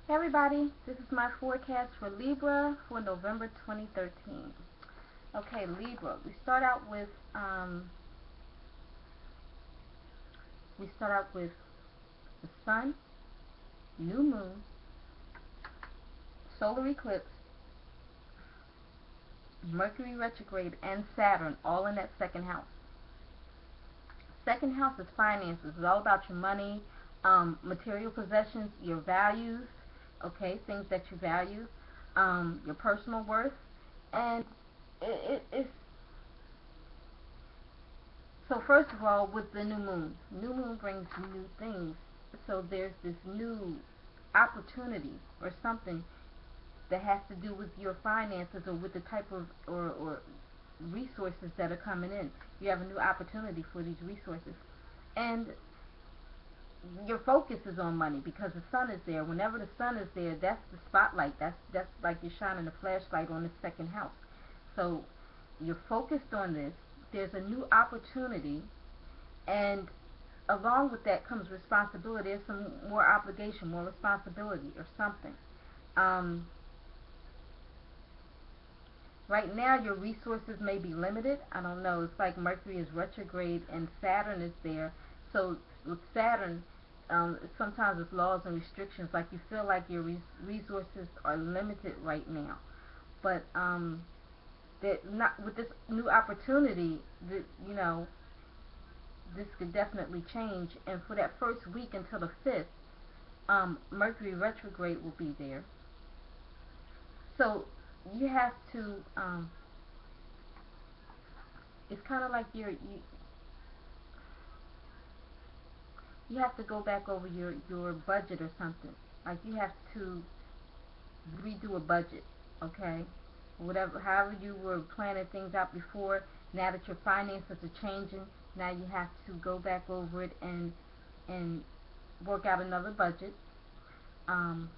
Hey everybody, this is my forecast for Libra for November 2013. Okay, Libra, we start out with the sun, new moon, solar eclipse, Mercury retrograde, and Saturn all in that second house. Second house is finances. It's all about your money, material possessions, your values, okay, things that you value, your personal worth, and it's so. First of all, with the new moon brings new things. So there's this new opportunity or something that has to do with your finances or with the type of or resources that are coming in. You have a new opportunity for these resources, and your focus is on money because the sun is there. Whenever the sun is there, that's the spotlight. That's like you're shining a flashlight on the second house. So you're focused on this. There's a new opportunity, and along with that comes responsibility. There's some more obligation, more responsibility, or something. Um, right now, your resources may be limited. I don't know. It's like Mercury is retrograde and Saturn is there. So with Saturn, sometimes it's laws and restrictions. Like you feel like your resources are limited right now, but that not with this new opportunity. That this could definitely change. And for that first week until the 5th, Mercury retrograde will be there. So you have to. It's kind of like you have to go back over your budget or something. Like you have to redo a budget, okay? Whatever, however you were planning things out before, now that your finances are changing, now you have to go back over it and work out another budget. Um,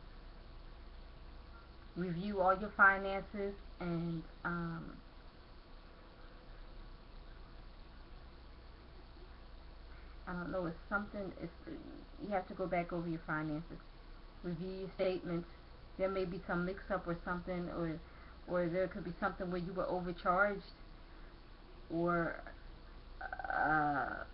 Review all your finances and I don't know, it's something. It's you have to go back over your finances, review your statements. There may be some mix-up or something, or there could be something where you were overcharged, or uh,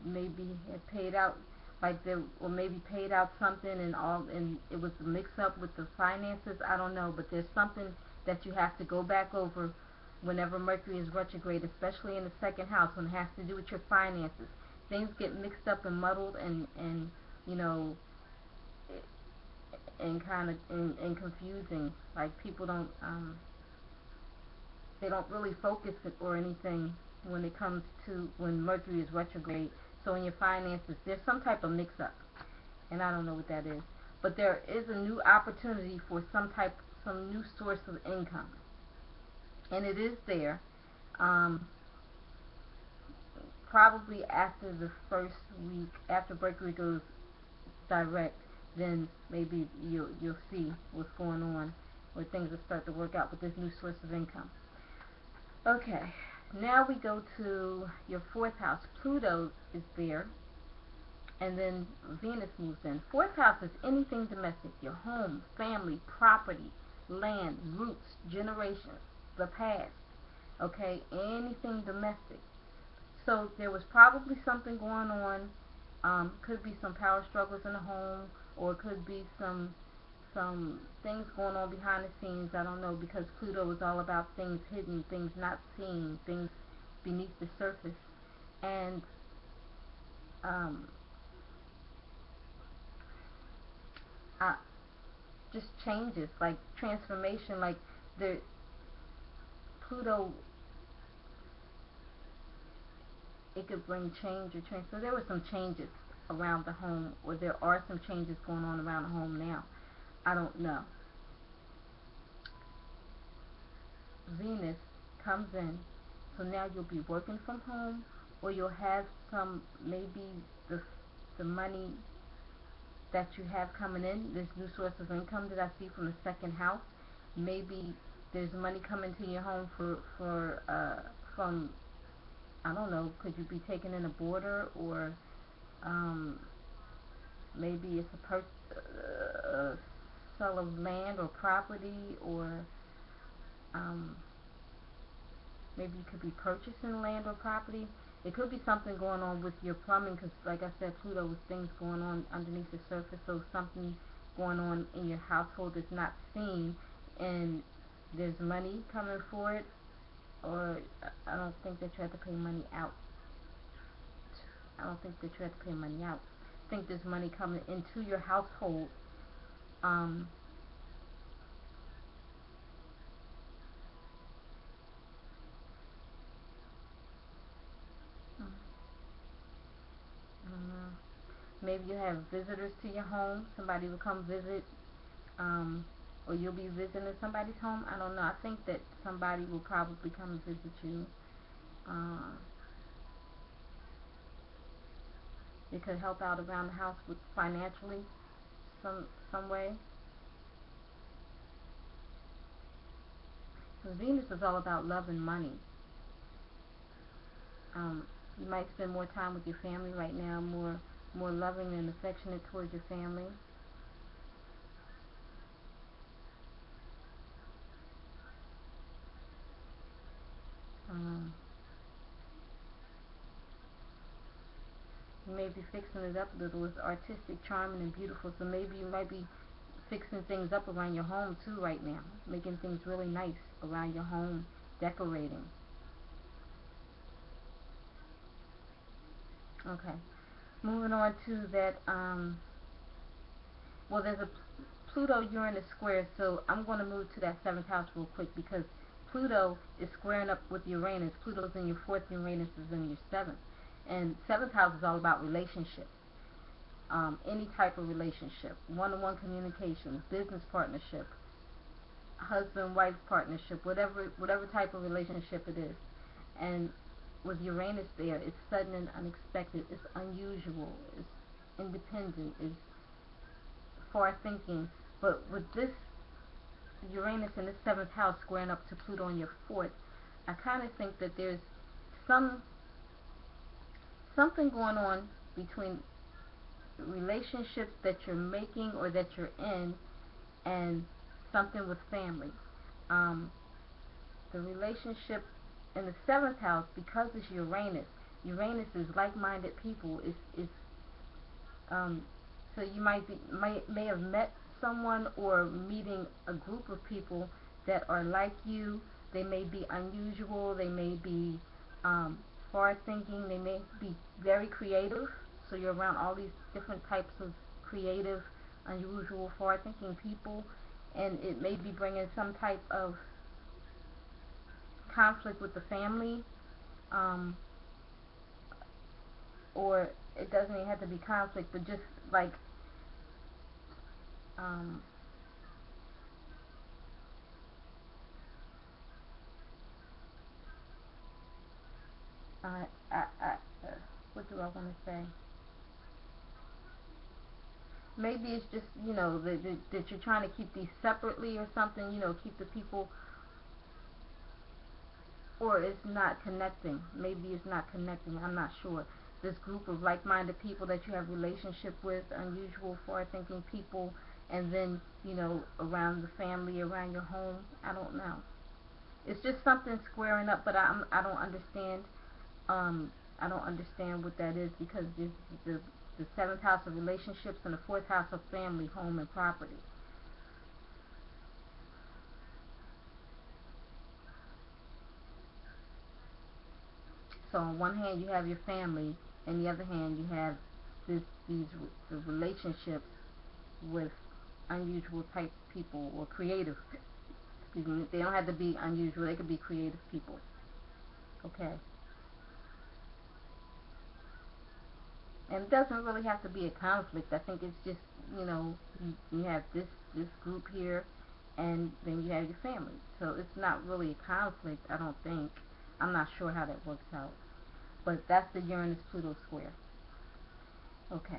maybe had paid out like there, or maybe paid out something and it was a mix-up with the finances. I don't know, but there's something that you have to go back over whenever Mercury is retrograde, especially in the second house when it has to do with your finances. Things get mixed up and muddled and you know and kind of and confusing. Like people don't they don't really focus it or anything when it comes to when Mercury is retrograde. So in your finances, there's some type of mix-up, and I don't know what that is. But there is a new opportunity for some new source of income, and it is there. Um, Probably after the first week, after Mercury goes direct, then maybe you'll see what's going on, where things will start to work out with this new source of income. Okay, now we go to your fourth house. Pluto is there, and then Venus moves in. Fourth house is anything domestic: your home, family, property, land, roots, generations, the past. Okay, anything domestic. So there was probably something going on. Could be some power struggles in the home, or it could be some things going on behind the scenes. I don't know, because Pluto is all about things hidden, things not seen, things beneath the surface, and um, uh, just changes, like transformation, like the Pluto. It could bring change or change. So there were some changes around the home, or there are some changes going on around the home now. I don't know. Venus comes in, so now you'll be working from home, or you'll have some, maybe the money that you have coming in, this new source of income that I see from the second house. Maybe there's money coming to your home from, I don't know, could you be taking in a boarder, or um, maybe it's a sale of land or property, or um, maybe you could be purchasing land or property. It could be something going on with your plumbing, because like I said, Pluto was things going on underneath the surface, so something going on in your household that's not seen, and there's money coming for it, or I don't think that you have to pay money out. I don't think that you have to pay money out. I think there's money coming into your household. Um, I don't know. Maybe you have visitors to your home. Somebody will come visit, or you'll be visiting somebody's home. I don't know. I think that somebody will probably come and visit you. Uh, they could help out around the house with financially, some way. Because Venus is all about love and money. You might spend more time with your family right now, more loving and affectionate towards your family. Um, you may be fixing it up a little. It's artistic, charming, and beautiful. So maybe you might be fixing things up around your home too right now, making things really nice around your home, decorating. Okay, moving on to that. Well, there's a Pluto-Uranus square, so I'm going to move to that seventh house real quick, because Pluto is squaring up with Uranus. Pluto's in your fourth, Uranus is in your seventh. And seventh house is all about relationships. Any type of relationship, one-on-one communications, business partnership, husband-wife partnership, whatever type of relationship it is. And with Uranus there, it's sudden and unexpected, it's unusual, it's independent, it's far thinking. But with this Uranus in this seventh house squaring up to Pluto in your fourth, I kind of think that there's some something going on between relationships that you're making or that you're in, and something with family. Um, the relationship in the seventh house, because it's Uranus. Uranus is like-minded people. It's so you may have met someone or meeting a group of people that are like you. They may be unusual. They may be far-thinking. They may be very creative. So you're around all these different types of creative, unusual, far-thinking people, and it may be bringing some type of conflict with the family, um, or it doesn't even have to be conflict, but just like um, uh, uh, uh, what do I want to say? Maybe it's just, that you're trying to keep these separately or something, keep the people, or it's not connecting. Maybe it's not connecting. I'm not sure. This group of like-minded people that you have relationship with, unusual, far-thinking people, and then, around the family, around your home. I don't know. It's just something squaring up, but I don't understand. I don't understand what that is, because this is the seventh house of relationships and the fourth house of family, home, and property. So on one hand you have your family, and the other hand you have the relationships with unusual type people, or creative. Excuse me. They don't have to be unusual. They could be creative people. Okay. And it doesn't really have to be a conflict. I think it's just, you have this group here, and then you have your family. So it's not really a conflict, I don't think. I'm not sure how that works out. But that's the Uranus-Pluto square. Okay.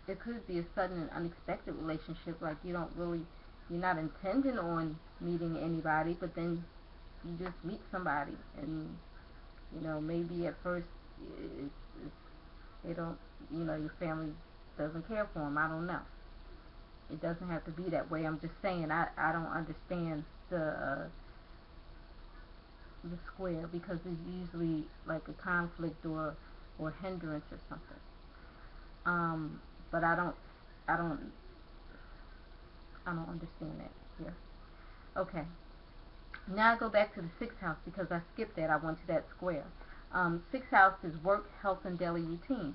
It could be a sudden and unexpected relationship, like you're not intending on meeting anybody, but then you just meet somebody, and maybe at first it's, they don't, your family doesn't care for him. I don't know. It doesn't have to be that way. I'm just saying I don't understand the square, because it's usually like a conflict or hindrance or something. But I don't understand that here. Okay. Now I go back to the sixth house because I skipped that. I went to that square. Sixth house is work, health, and daily routine.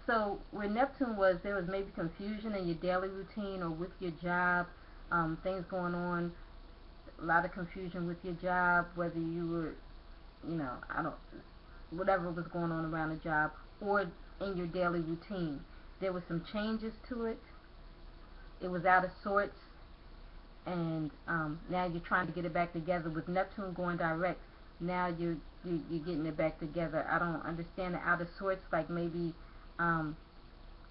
So where Neptune was, there was maybe confusion in your daily routine or with your job, things going on, a lot of confusion with your job, whether you were, whatever was going on around the job or in your daily routine. There were some changes to it. It was out of sorts, and now you're trying to get it back together. With Neptune going direct, now you're getting it back together. I don't understand the out of sorts, like maybe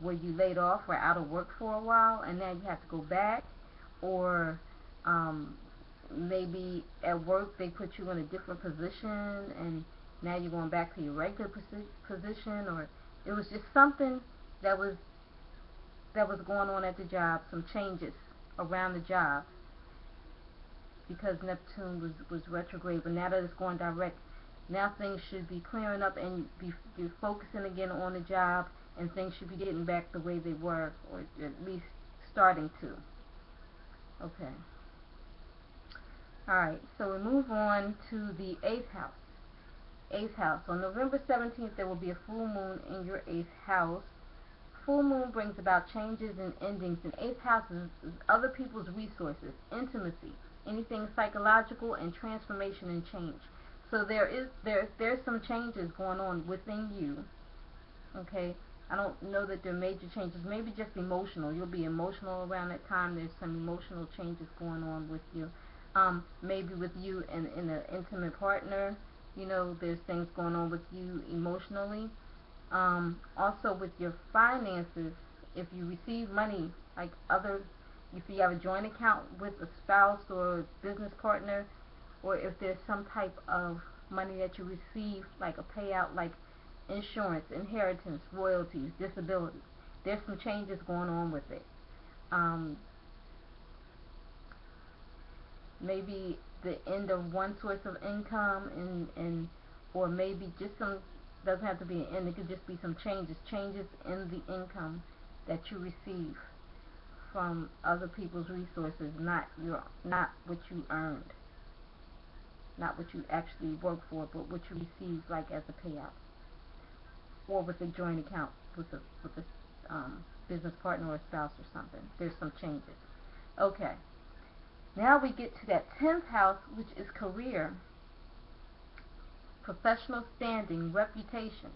were you laid off or out of work for a while and now you have to go back, or maybe at work they put you in a different position and now you're going back to your regular position, or it was just something that was going on at the job, some changes around the job, because Neptune was retrograde. But now that it's going direct, now things should be clearing up and you're focusing again on the job, and things should be getting back the way they were, or at least starting to. Okay. Alright, so we move on to the 8th house. 8th house. On November 17th, there will be a full moon in your 8th house. Full moon brings about changes and endings. And 8th house is other people's resources, intimacy, anything psychological, and transformation and change. So there's some changes going on within you. Okay, I don't know that there are major changes. Maybe just emotional. You'll be emotional around that time. There's some emotional changes going on with you. Maybe with you and an intimate partner. There's things going on with you emotionally. Also with your finances, if you receive money, like if you have a joint account with a spouse or a business partner, or if there's some type of money that you receive, like a payout, like insurance, inheritance, royalties, disability, there's some changes going on with it. Maybe the end of one source of income, and or maybe just some, doesn't have to be an end, it could just be some changes in the income that you receive from other people's resources, not what you earned, not what you actually work for, but what you receive, like as a payout, or with a joint account with a business partner or a spouse or something. There's some changes. Okay. Now we get to that 10th house, which is career, professional standing, reputation.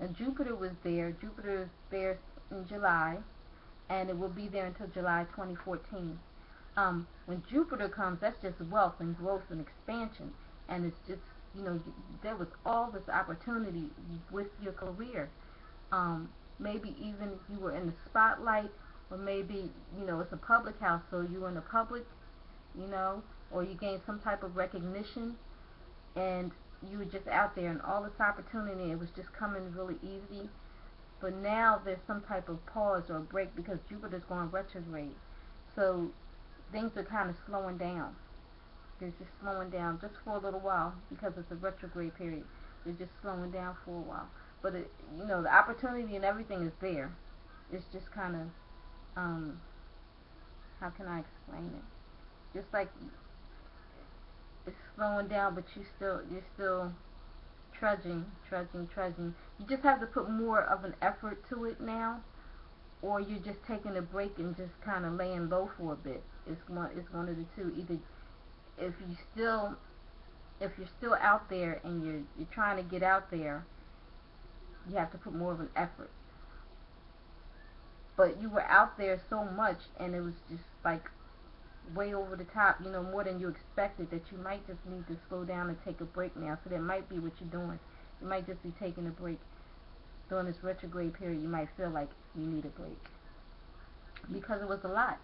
And Jupiter was there. Jupiter is there in July, and it will be there until July 2014. When Jupiter comes, that's just wealth and growth and expansion, and it's just, there was all this opportunity with your career. Maybe even you were in the spotlight, or maybe, it's a public house, so you were in the public, or you gained some type of recognition, and you were just out there, and all this opportunity, it was just coming really easy. But now there's some type of pause or break because Jupiter's going retrograde. So things are kind of slowing down. They're just slowing down just for a little while because it's a retrograde period. They're just slowing down for a while. But the opportunity and everything is there. It's just kind of, how can I explain it? Just like it's slowing down, but you're still trudging. You just have to put more of an effort to it now, or you're just taking a break and just kind of laying low for a bit. It's one of the two. Either if you're still out there and you're trying to get out there, you have to put more of an effort. But you were out there so much, and it was just like way over the top, more than you expected, that you might just need to slow down and take a break now. So that might be what you're doing. You might just be taking a break. During this retrograde period, you might feel like you need a break. Because it was a lot.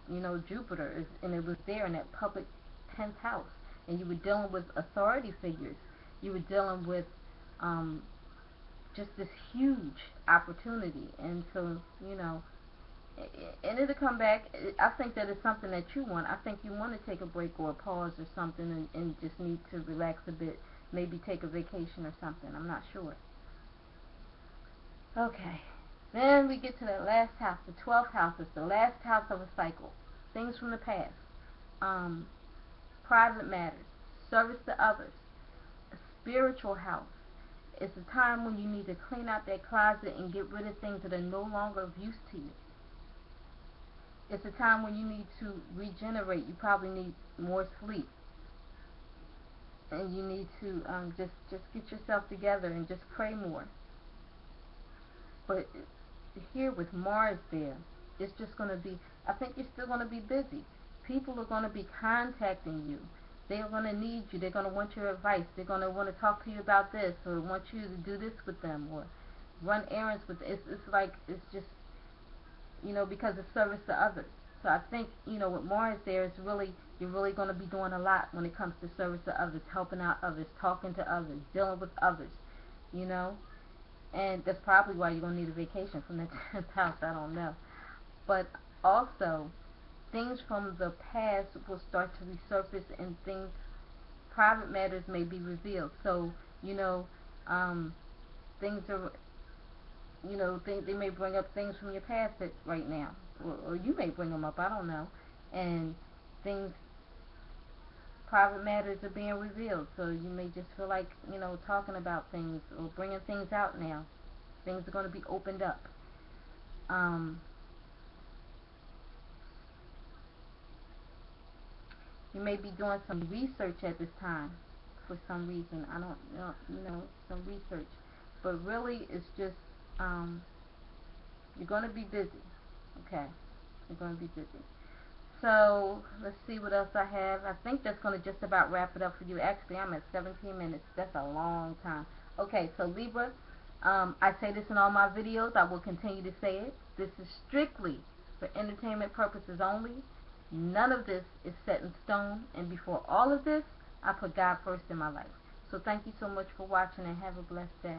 Jupiter, and it was there in that public 10th house. And you were dealing with authority figures. You were dealing with just this huge opportunity. And so, you know, and it'll come back. I think that it's something that you want. I think you want to take a break or a pause or something, and just need to relax a bit, maybe take a vacation or something. I'm not sure. Okay, then we get to the last house. The 12th house is the last house of a cycle. Things from the past, private matters, service to others, a spiritual house. It's a time when you need to clean out that closet and get rid of things that are no longer of use to you. It's a time when you need to regenerate. You probably need more sleep, and you need to just get yourself together and just pray more. But here with Mars there, it's just going to be, I think you're still going to be busy. People are going to be contacting you. They're going to need you. They're going to want your advice. They're going to want to talk to you about this, or want you to do this with them, or run errands with them. It's like, it's just, you know, because of service to others. So I think, you know, with Mars there, it's really, you're really going to be doing a lot when it comes to service to others, helping out others, talking to others, dealing with others, you know. And that's probably why you're going to need a vacation from that 10th house, I don't know. But also, things from the past will start to resurface, and things, private matters may be revealed. So, you know, things are, you know, they may bring up things from your past right now, or you may bring them up, I don't know. And things, private matters are being revealed, so you may just feel like, you know, talking about things or bringing things out now. Things are going to be opened up. You may be doing some research at this time for some reason. I don't know, you know, some research. But really, it's just, you're going to be busy. Okay, you're going to be busy. So, let's see what else I have. I think that's going to just about wrap it up for you. Actually, I'm at 17 minutes. That's a long time. Okay, so Libra, I say this in all my videos. I will continue to say it. This is strictly for entertainment purposes only. None of this is set in stone. And before all of this, I put God first in my life. So thank you so much for watching, and have a blessed day.